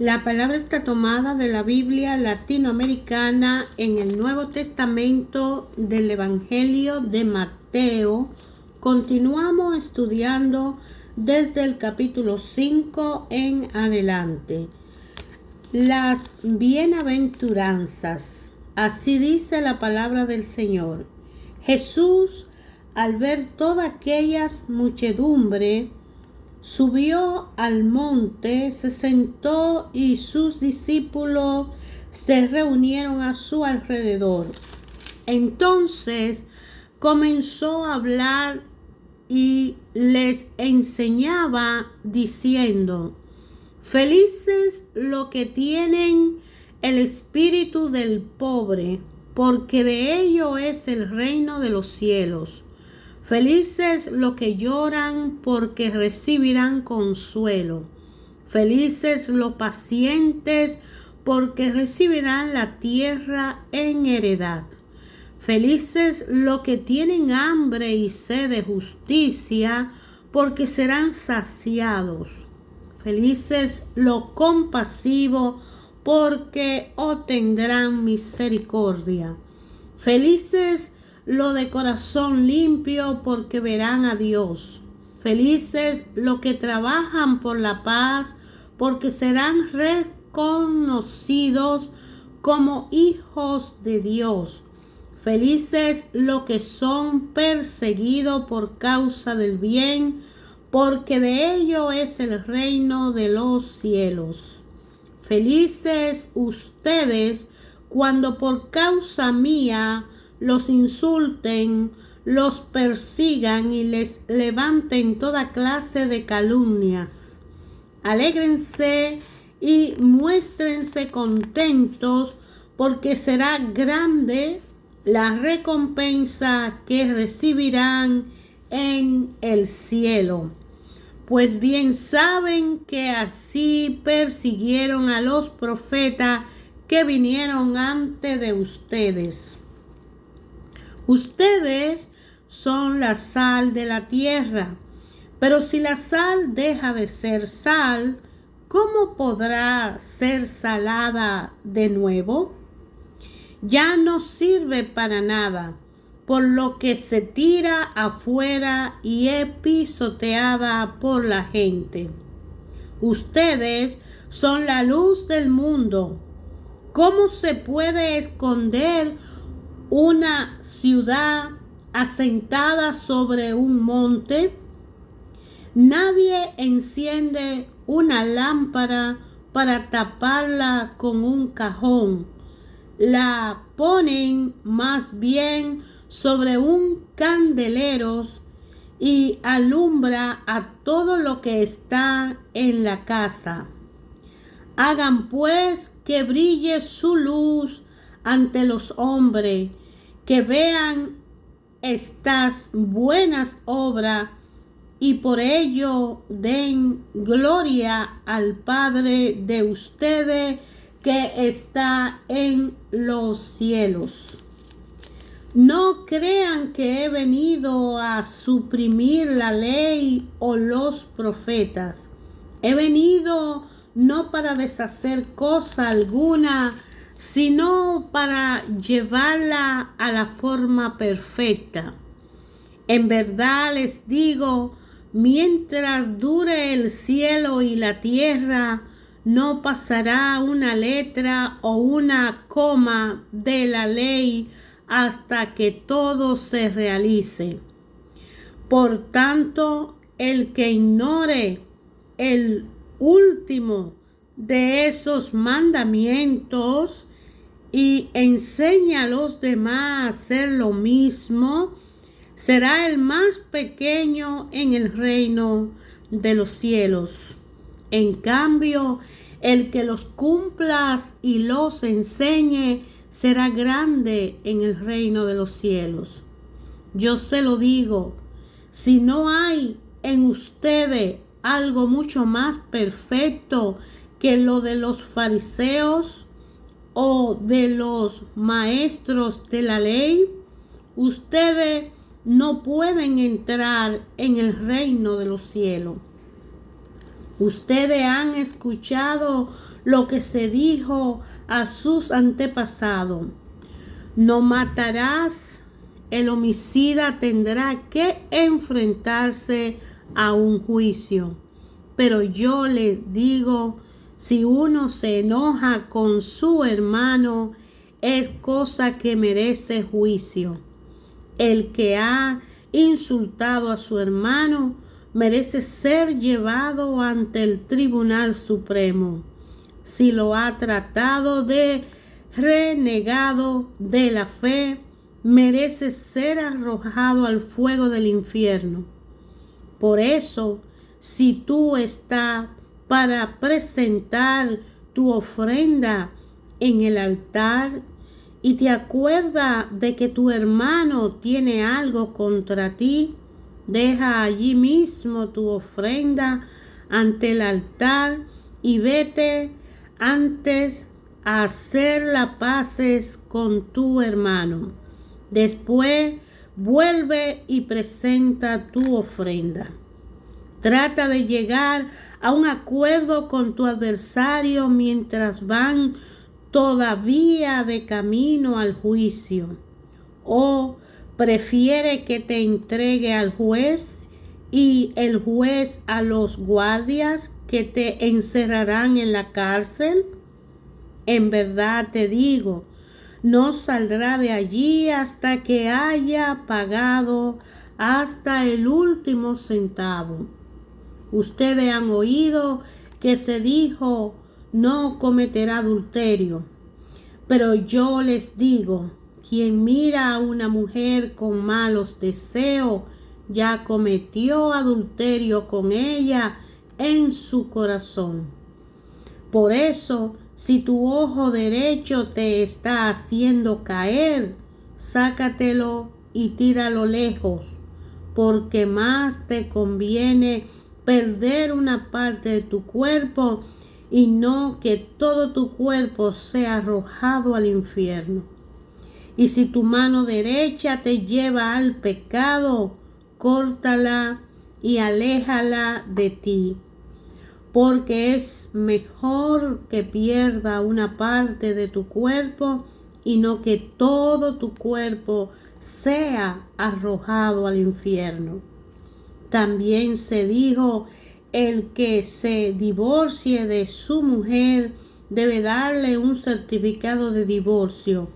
La palabra está tomada de la Biblia latinoamericana en el Nuevo Testamento del Evangelio de Mateo. Continuamos estudiando desde el capítulo 5 en adelante. Las bienaventuranzas. Así dice la palabra del Señor. Jesús, al ver toda aquellas muchedumbre, subió al monte, se sentó y sus discípulos se reunieron a su alrededor. Entonces comenzó a hablar y les enseñaba diciendo: Felices los que tienen el espíritu del pobre, porque de ellos es el reino de los cielos. Felices los que lloran, porque recibirán consuelo. Felices los pacientes, porque recibirán la tierra en heredad. Felices los que tienen hambre y sed de justicia, porque serán saciados. Felices los compasivos, porque obtendrán misericordia. Felices los de corazón limpio, porque verán a Dios. Felices los que trabajan por la paz, porque serán reconocidos como hijos de Dios. Felices los que son perseguidos por causa del bien, porque de ellos es el reino de los cielos. Felices ustedes cuando por causa mía los insulten, los persigan y les levanten toda clase de calumnias. Alégrense y muéstrense contentos, porque será grande la recompensa que recibirán en el cielo. Pues bien saben que así persiguieron a los profetas que vinieron antes de ustedes. Ustedes son la sal de la tierra, pero si la sal deja de ser sal, ¿cómo podrá ser salada de nuevo? Ya no sirve para nada, por lo que se tira afuera y es pisoteada por la gente. Ustedes son la luz del mundo. ¿Cómo se puede esconder una ciudad asentada sobre un monte? Nadie enciende una lámpara para taparla con un cajón. La ponen más bien sobre un candelero y alumbra a todo lo que está en la casa. Hagan pues que brille su luz ante los hombres, que vean estas buenas obras y por ello den gloria al Padre de ustedes que está en los cielos. No crean que he venido a suprimir la ley o los profetas. He venido no para deshacer cosa alguna, sino para llevarla a la forma perfecta. En verdad les digo, mientras dure el cielo y la tierra, no pasará una letra o una coma de la ley hasta que todo se realice. Por tanto, el que ignore el último de esos mandamientos y enseña a los demás a hacer lo mismo, será el más pequeño en el reino de los cielos. En cambio, el que los cumpla y los enseñe será grande en el reino de los cielos. Yo se lo digo, si no hay en ustedes algo mucho más perfecto que lo de los fariseos o de los maestros de la ley, ustedes no pueden entrar en el reino de los cielos. Ustedes han escuchado lo que se dijo a sus antepasados: no matarás. El homicida tendrá que enfrentarse a un juicio. Pero yo les digo, si uno se enoja con su hermano, es cosa que merece juicio. El que ha insultado a su hermano merece ser llevado ante el Tribunal Supremo. Si lo ha tratado de renegado de la fe, merece ser arrojado al fuego del infierno. Por eso, si tú estás para presentar tu ofrenda en el altar y te acuerdas de que tu hermano tiene algo contra ti, deja allí mismo tu ofrenda ante el altar y vete antes a hacer las paces con tu hermano. Después vuelve y presenta tu ofrenda. Trata de llegar a un acuerdo con tu adversario mientras van todavía de camino al juicio. ¿O prefiere que te entregue al juez y el juez a los guardias que te encerrarán en la cárcel? En verdad te digo, no saldrá de allí hasta que haya pagado hasta el último centavo. Ustedes han oído que se dijo: no cometerá adulterio. Pero yo les digo, quien mira a una mujer con malos deseos, ya cometió adulterio con ella en su corazón. Por eso, si tu ojo derecho te está haciendo caer, sácatelo y tíralo lejos, porque más te conviene perder una parte de tu cuerpo y no que todo tu cuerpo sea arrojado al infierno. Y si tu mano derecha te lleva al pecado, córtala y aléjala de ti, porque es mejor que pierda una parte de tu cuerpo y no que todo tu cuerpo sea arrojado al infierno. También se dijo: el que se divorcie de su mujer debe darle un certificado de divorcio.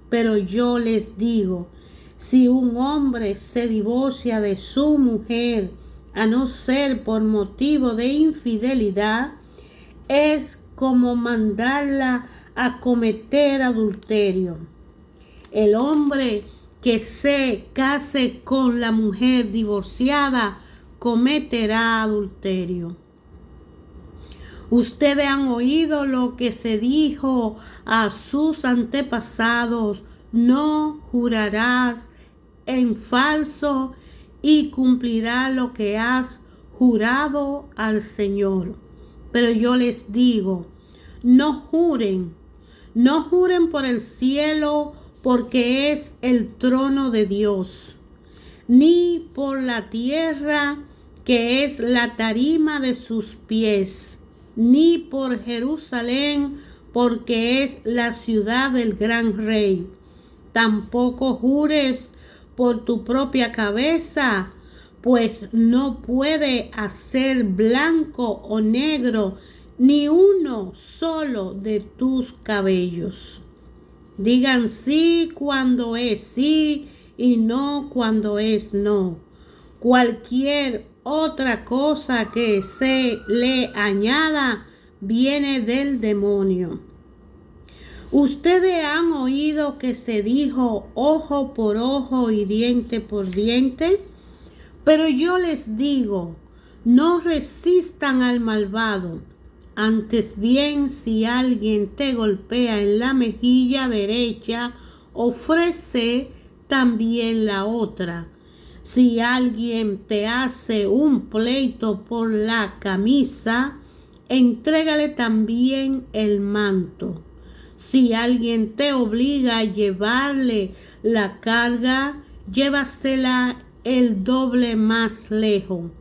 Pero yo les digo, si un hombre se divorcia de su mujer, a no ser por motivo de infidelidad, es como mandarla a cometer adulterio. El hombre que se case con la mujer divorciada cometerá adulterio. Ustedes han oído lo que se dijo a sus antepasados: no jurarás en falso y cumplirás lo que has jurado al Señor. Pero yo les digo, no juren por el cielo, porque es el trono de Dios, ni por la tierra, que es la tarima de sus pies, ni por Jerusalén, porque es la ciudad del gran rey. Tampoco jures por tu propia cabeza, pues no puede hacer blanco o negro ni uno solo de tus cabellos. Digan sí cuando es sí y no cuando es no. Cualquier otra cosa que se le añada viene del demonio. Ustedes han oído que se dijo: ojo por ojo y diente por diente. Pero yo les digo, no resistan al malvado. Antes bien, si alguien te golpea en la mejilla derecha, ofrece también la otra. Si alguien te hace un pleito por la camisa, entrégale también el manto. Si alguien te obliga a llevarle la carga, llévasela el doble más lejos.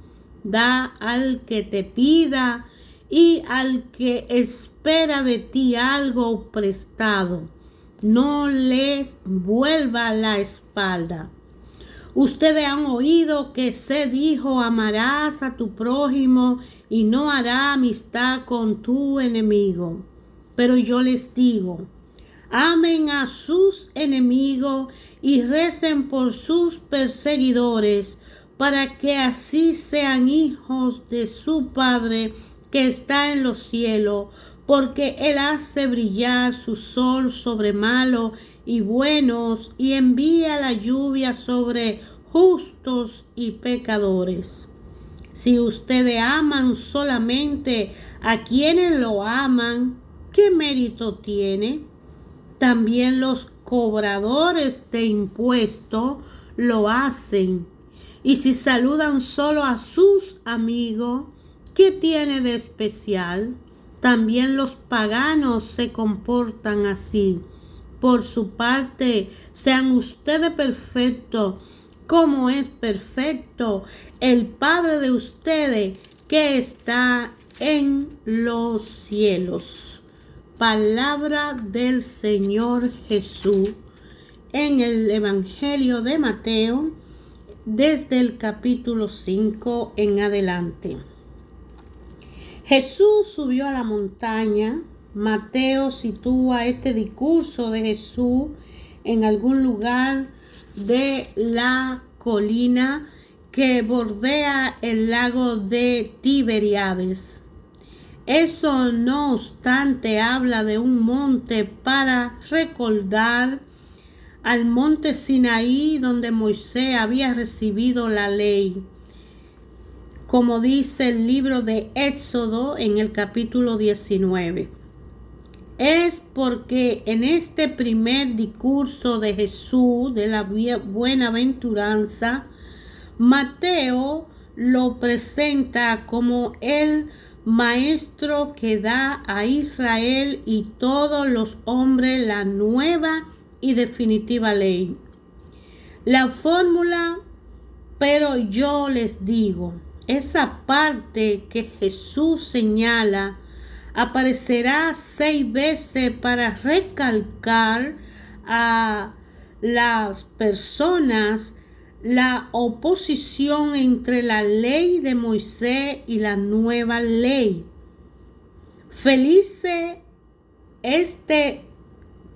da al que te pida y al que espera de ti algo prestado. No les vuelva la espalda. Ustedes han oído que se dijo: amarás a tu prójimo y no hará amistad con tu enemigo. Pero yo les digo: amen a sus enemigos y recen por sus perseguidores, para que así sean hijos de su Padre que está en los cielos, porque Él hace brillar su sol sobre malos y buenos y envía la lluvia sobre justos y pecadores. Si ustedes aman solamente a quienes lo aman, ¿qué mérito tiene? También los cobradores de impuestos lo hacen. Y si saludan solo a sus amigos, ¿qué tiene de especial? También los paganos se comportan así. Por su parte, sean ustedes perfectos, como es perfecto el Padre de ustedes que está en los cielos. Palabra del Señor Jesús en el Evangelio de Mateo, desde el capítulo 5 en adelante. Jesús subió a la montaña. Mateo sitúa este discurso de Jesús en algún lugar de la colina que bordea el lago de Tiberíades. Eso, no obstante, habla de un monte para recordar al monte Sinaí, donde Moisés había recibido la ley. Como dice el libro de Éxodo en el capítulo 19. Es porque en este primer discurso de Jesús de la bienaventuranza, Mateo lo presenta como el maestro que da a Israel y todos los hombres la nueva y definitiva ley. La fórmula, pero yo les digo, esa parte que Jesús señala aparecerá 6 veces para recalcar a las personas la oposición entre la ley de Moisés y la nueva ley. Felice, este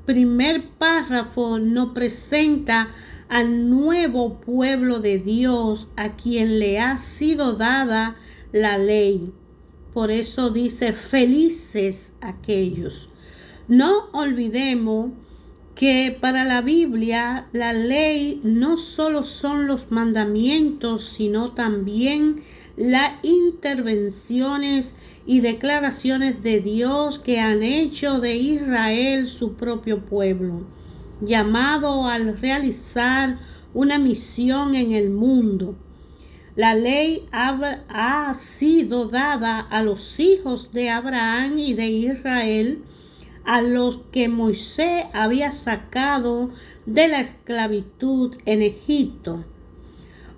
primer párrafo nos presenta al nuevo pueblo de Dios, a quien le ha sido dada la ley. Por eso dice: felices aquellos. No olvidemos que para la Biblia la ley no solo son los mandamientos, sino también las intervenciones y declaraciones de Dios que han hecho de Israel su propio pueblo, llamado al realizar una misión en el mundo. La ley ha sido dada a los hijos de Abraham y de Israel, a los que Moisés había sacado de la esclavitud en Egipto.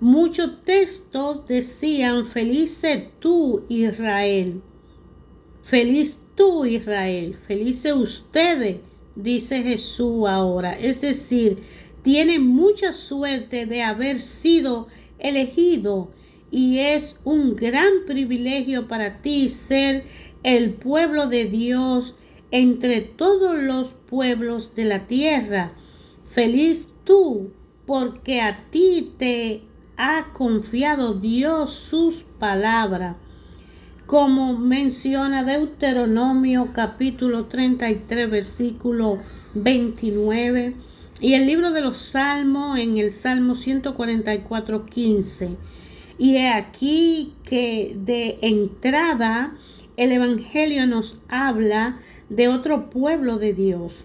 Muchos textos decían: felices tú, Israel. Feliz tú, Israel. Felices ustedes, dice Jesús ahora. Es decir, tienen mucha suerte de haber sido elegido, y es un gran privilegio para ti ser el pueblo de Dios entre todos los pueblos de la tierra. Feliz tú, porque a ti te ha confiado Dios sus palabras, como menciona Deuteronomio capítulo 33 versículo 29, y el libro de los Salmos en el Salmo 144, 15. Y he aquí que de entrada el Evangelio nos habla de otro pueblo de Dios.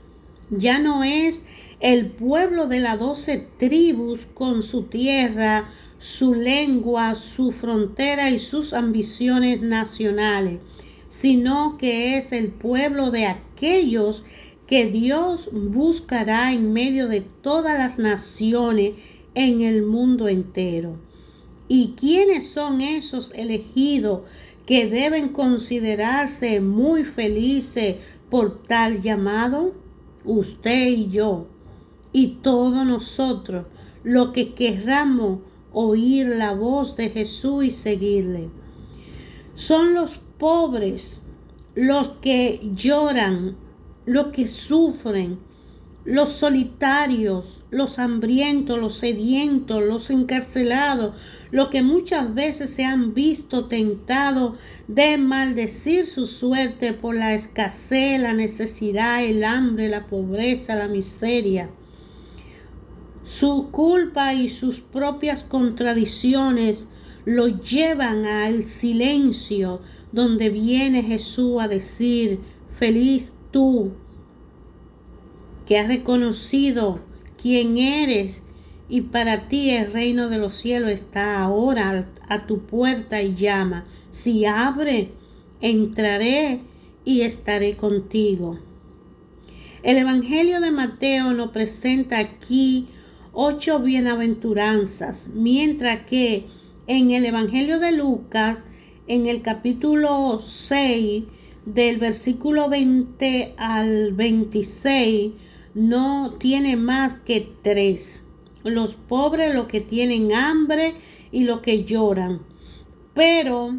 Ya no es el pueblo de las 12 tribus con su tierra, su lengua, su frontera y sus ambiciones nacionales, sino que es el pueblo de aquellos que Dios buscará en medio de todas las naciones en el mundo entero. ¿Y quiénes son esos elegidos que deben considerarse muy felices por tal llamado? Usted y yo, y todos nosotros, los que querramos oír la voz de Jesús y seguirle. Son los pobres, los que lloran, los que sufren, los solitarios, los hambrientos, los sedientos, los encarcelados, los que muchas veces se han visto tentados de maldecir su suerte por la escasez, la necesidad, el hambre, la pobreza, la miseria. Su culpa y sus propias contradicciones lo llevan al silencio, donde viene Jesús a decir: feliz tú, que has reconocido quién eres, y para ti el reino de los cielos está ahora a tu puerta y llama. Si abre, entraré y estaré contigo. El Evangelio de Mateo nos presenta aquí 8 bienaventuranzas, mientras que en el Evangelio de Lucas, en el capítulo 6, del versículo 20 al 26, no tiene más que 3. Los pobres, los que tienen hambre y los que lloran. Pero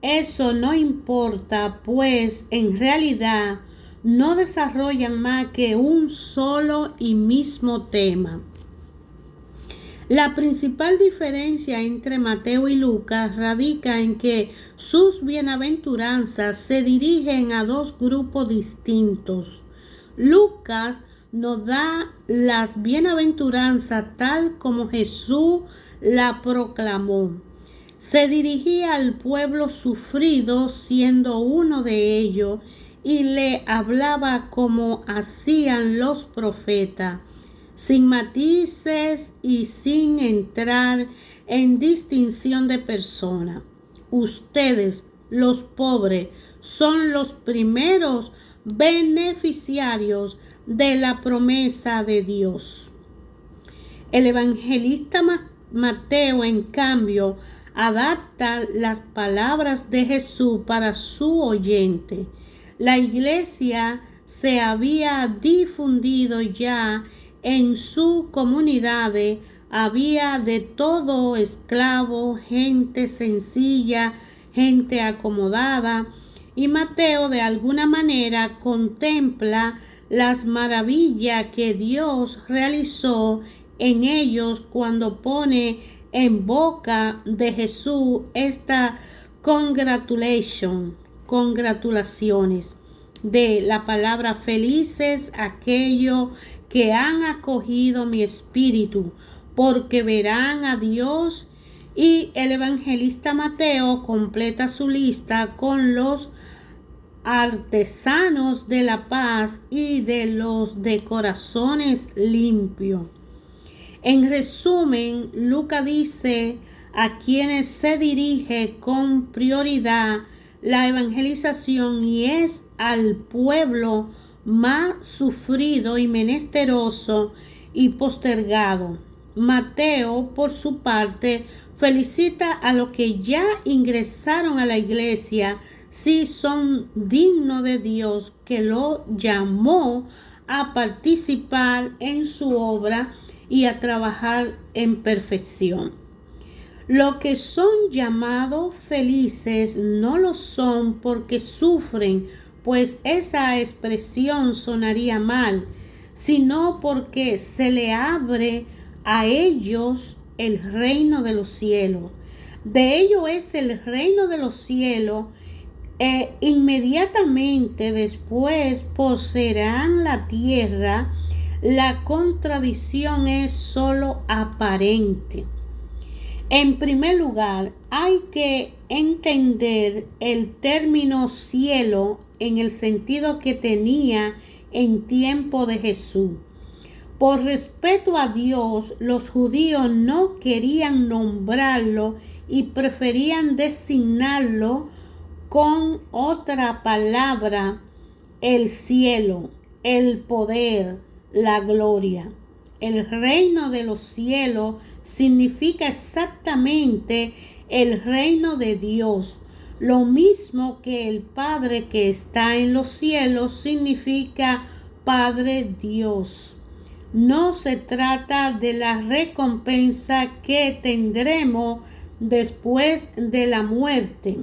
eso no importa, pues en realidad no desarrollan más que un solo y mismo tema. La principal diferencia entre Mateo y Lucas radica en que sus bienaventuranzas se dirigen a 2 grupos distintos. Lucas nos da las bienaventuranzas tal como Jesús la proclamó. Se dirigía al pueblo sufrido, siendo uno de ellos, y le hablaba como hacían los profetas, sin matices y sin entrar en distinción de persona. Ustedes, los pobres, son los primeros beneficiarios de la promesa de Dios. El evangelista Mateo, en cambio, adapta las palabras de Jesús para su oyente. La iglesia se había difundido ya en su comunidad, había de todo: esclavo, gente sencilla, gente acomodada, y Mateo de alguna manera contempla las maravillas que Dios realizó en ellos cuando pone en boca de Jesús esta congratulaciones de la palabra: felices aquellos que han acogido mi espíritu, porque verán a Dios. Y el evangelista Mateo completa su lista con los artesanos de la paz y de los de corazones limpios. En resumen, Lucas dice a quienes se dirige con prioridad la evangelización, y es al pueblo más sufrido y menesteroso y postergado. Mateo, por su parte, felicita a los que ya ingresaron a la iglesia, si son dignos de Dios, que lo llamó a participar en su obra y a trabajar en perfección. Los que son llamados felices no lo son porque sufren, pues esa expresión sonaría mal, sino porque se le abre a ellos el reino de los cielos. De ello es el reino de los cielos. Inmediatamente después poseerán la tierra. La contradicción es solo aparente. En primer lugar, hay que entender el término cielo en el sentido que tenía en tiempo de Jesús. Por respeto a Dios, los judíos no querían nombrarlo y preferían designarlo con otra palabra: el cielo, el poder, la gloria. el reino de los cielos significa exactamente el reino de Dios. Lo mismo que el Padre que está en los cielos significa Padre Dios. No se trata de la recompensa que tendremos después de la muerte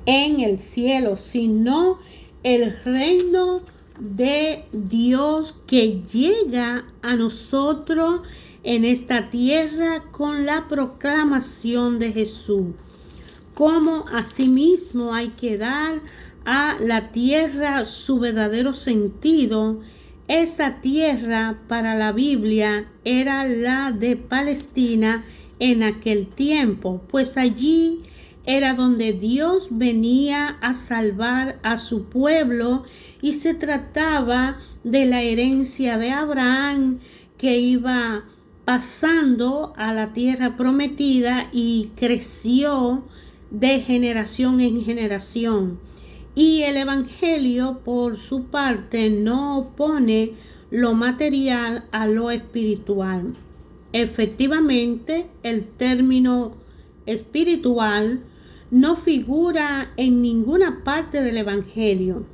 en el cielo, sino el reino de Dios que llega a nosotros en esta tierra con la proclamación de Jesús. Como asimismo hay que dar a la tierra su verdadero sentido. Esa tierra para la Biblia era la de Palestina en aquel tiempo, pues allí era donde Dios venía a salvar a su pueblo y se trataba de la herencia de Abraham que iba pasando a la tierra prometida y creció de generación en generación. Y el Evangelio, por su parte, no opone lo material a lo espiritual. Efectivamente, el término espiritual no figura en ninguna parte del Evangelio.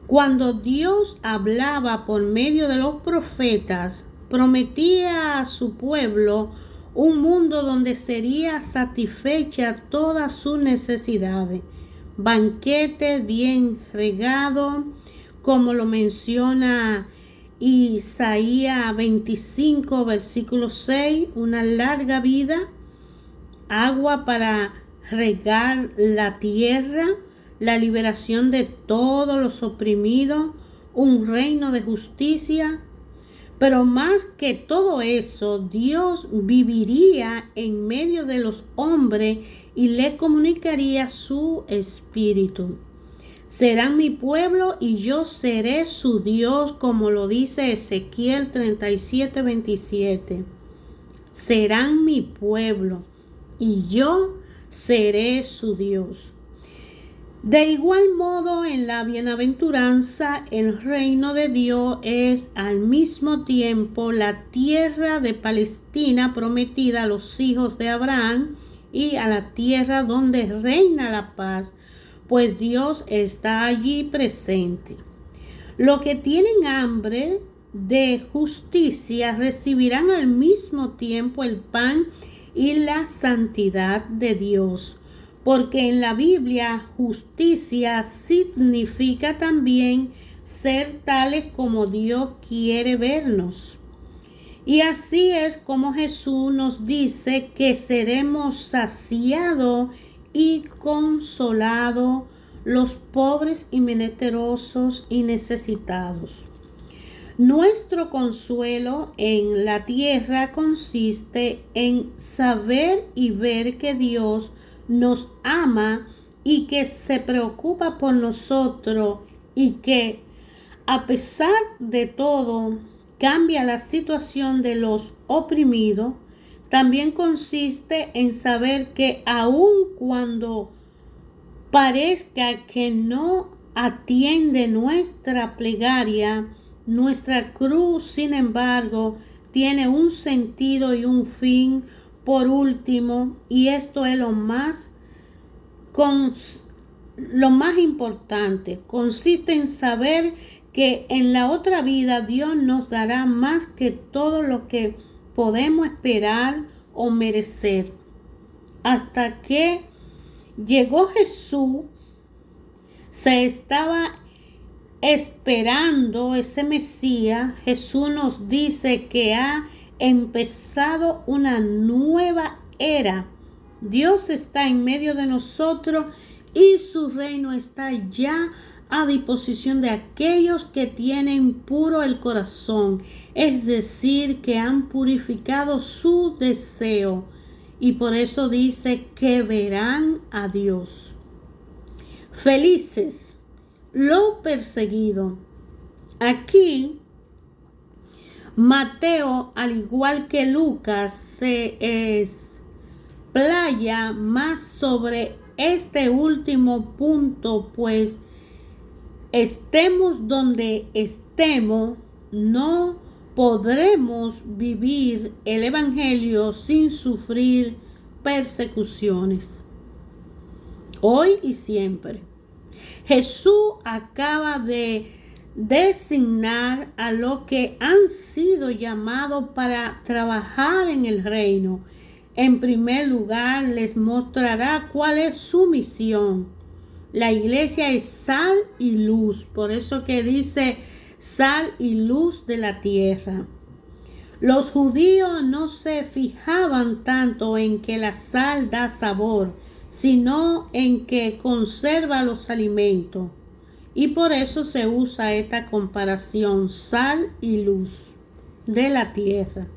Cuando Dios hablaba por medio de los profetas, prometía a su pueblo un mundo donde sería satisfecha todas sus necesidades. Banquete bien regado, como lo menciona Isaías 25, versículo 6, una larga vida, agua para regar la tierra, la liberación de todos los oprimidos, un reino de justicia. Pero más que todo eso, Dios viviría en medio de los hombres y le comunicaría su espíritu. Serán mi pueblo y yo seré su Dios, como lo dice Ezequiel 37, 27. Serán mi pueblo y yo seré su Dios. De igual modo, en la bienaventuranza, el reino de Dios es al mismo tiempo la tierra de Palestina prometida a los hijos de Abraham y a la tierra donde reina la paz, pues Dios está allí presente. Los que tienen hambre de justicia recibirán al mismo tiempo el pan y la santidad de Dios. Porque en la Biblia justicia significa también ser tales como Dios quiere vernos. Y así es como Jesús nos dice que seremos saciados y consolados los pobres y menesterosos y necesitados. Nuestro consuelo en la tierra consiste en saber y ver que Dios nos ama y que se preocupa por nosotros y que a pesar de todo cambia la situación de los oprimidos. También consiste en saber que aun cuando parezca que no atiende nuestra plegaria, nuestra cruz, sin embargo, tiene un sentido y un fin. Por último, y esto es lo más importante, consiste en saber que en la otra vida Dios nos dará más que todo lo que podemos esperar o merecer. Hasta que llegó Jesús, se estaba esperando ese Mesías. Jesús nos dice que ha empezado una nueva era. Dios está en medio de nosotros y su reino está ya a disposición de aquellos que tienen puro el corazón, es decir, que han purificado su deseo. Y por eso dice que verán a Dios. Felices los perseguidos. Aquí Mateo, al igual que Lucas, se explaya más sobre este último punto, pues estemos donde estemos, no podremos vivir el Evangelio sin sufrir persecuciones. Hoy y siempre. Jesús acaba de designar a los que han sido llamados para trabajar en el reino. En primer lugar, les mostrará cuál es su misión. La iglesia es sal y luz, por eso que dice sal y luz de la tierra. Los judíos no se fijaban tanto en que la sal da sabor, sino en que conserva los alimentos. Y por eso se usa esta comparación, sal y luz de la tierra.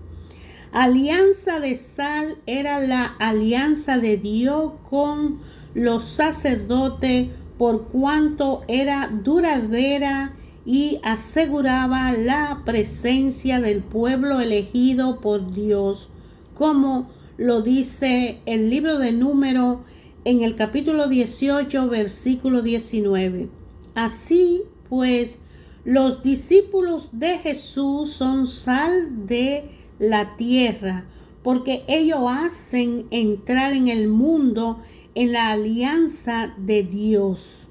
Alianza de sal era la alianza de Dios con los sacerdotes, por cuanto era duradera y aseguraba la presencia del pueblo elegido por Dios, como lo dice el libro de Números en el capítulo 18, versículo 19. Así pues, los discípulos de Jesús son sal de la tierra, porque ellos hacen entrar en el mundo en la alianza de Dios.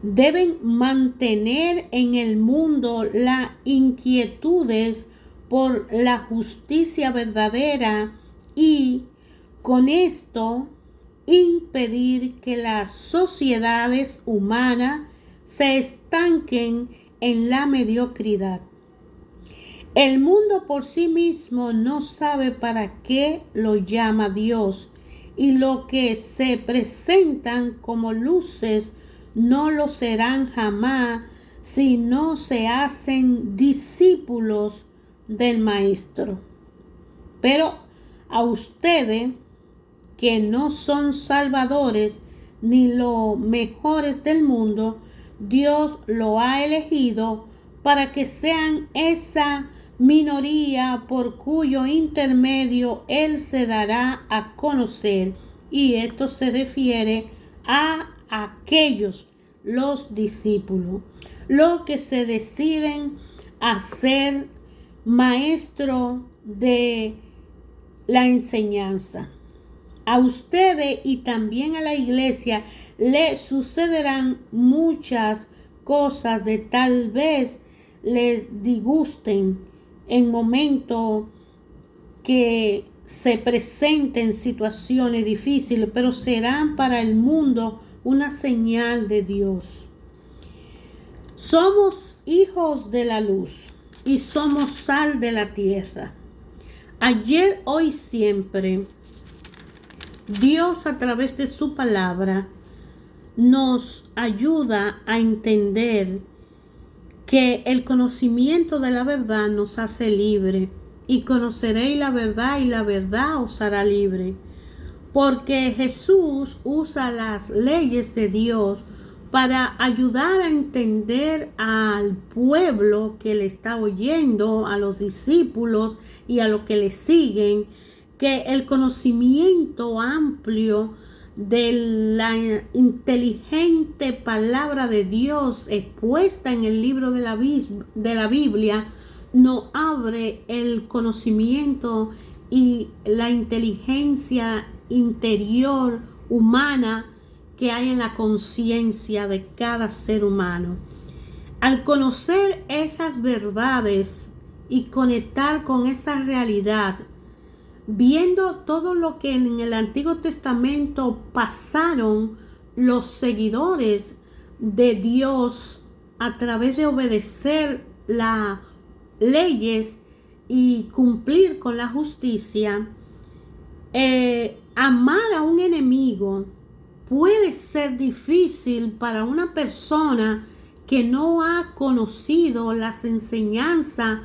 Deben mantener en el mundo las inquietudes por la justicia verdadera y con esto impedir que las sociedades humanas se estanquen en la mediocridad. El mundo por sí mismo no sabe para qué lo llama Dios, y lo que se presentan como luces no lo serán jamás si no se hacen discípulos del Maestro. Pero a ustedes, que no son salvadores ni los mejores del mundo, Dios lo ha elegido para que sean esa minoría por cuyo intermedio Él se dará a conocer. Y esto se refiere a aquellos, los discípulos, los que se deciden a ser maestro de la enseñanza. A ustedes y también a la iglesia le sucederán muchas cosas de tal vez les disgusten en momentos que se presenten situaciones difíciles, pero serán para el mundo una señal de Dios. Somos hijos de la luz y somos sal de la tierra. Ayer, hoy, siempre, Dios a través de su palabra nos ayuda a entender que el conocimiento de la verdad nos hace libre, y conoceréis la verdad y la verdad os hará libre. Porque Jesús usa las leyes de Dios para ayudar a entender al pueblo que le está oyendo, a los discípulos y a los que le siguen, que el conocimiento amplio de la inteligente palabra de Dios expuesta en el libro de la Biblia nos abre el conocimiento y la inteligencia interior humana que hay en la conciencia de cada ser humano. Al conocer esas verdades y conectar con esa realidad, viendo todo lo que en el Antiguo Testamento pasaron los seguidores de Dios a través de obedecer las leyes y cumplir con la justicia, amar a un enemigo puede ser difícil para una persona que no ha conocido las enseñanzas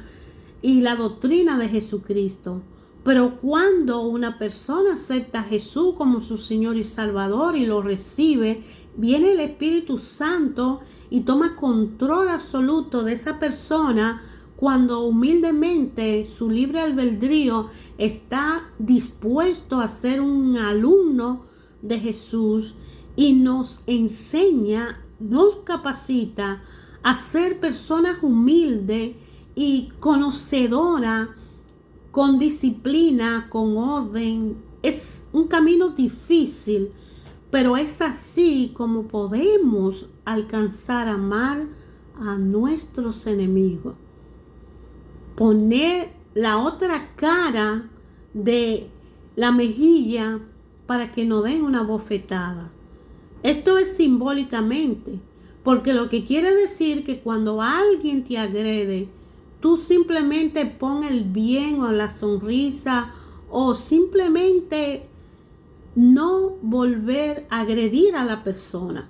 y la doctrina de Jesucristo. Pero cuando una persona acepta a Jesús como su Señor y Salvador y lo recibe, viene el Espíritu Santo y toma control absoluto de esa persona cuando humildemente su libre albedrío está dispuesto a ser un alumno de Jesús y nos enseña, nos capacita a ser personas humildes y conocedora, con disciplina, con orden. Es un camino difícil, pero es así como podemos alcanzar a amar a nuestros enemigos. Poner la otra cara de la mejilla para que nos den una bofetada. Esto es simbólicamente, porque lo que quiere decir que cuando alguien te agrede, tú simplemente pon el bien o la sonrisa o simplemente no volver a agredir a la persona.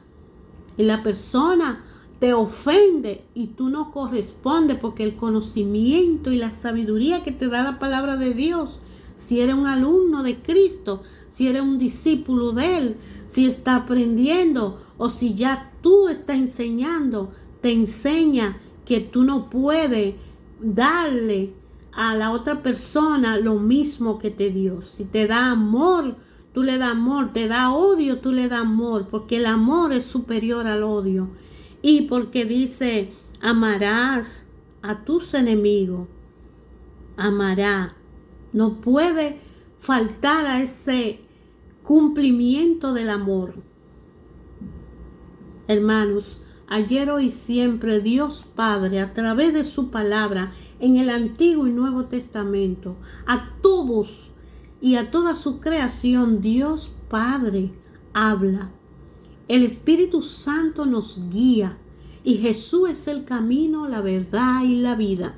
Y la persona te ofende y tú no correspondes, porque el conocimiento y la sabiduría que te da la palabra de Dios, si eres un alumno de Cristo, si eres un discípulo de Él, si está aprendiendo o si ya tú estás enseñando, te enseña que tú no puedes darle a la otra persona lo mismo que te dio. Si te da amor, tú le das amor. Te da odio, tú le das amor, porque el amor es superior al odio. Y porque dice, amarás a tus enemigos. Amará. No puede faltar a ese cumplimiento del amor. Hermanos, ayer, hoy y siempre, Dios Padre, a través de su palabra, en el Antiguo y Nuevo Testamento, a todos y a toda su creación, Dios Padre habla. El Espíritu Santo nos guía y Jesús es el camino, la verdad y la vida.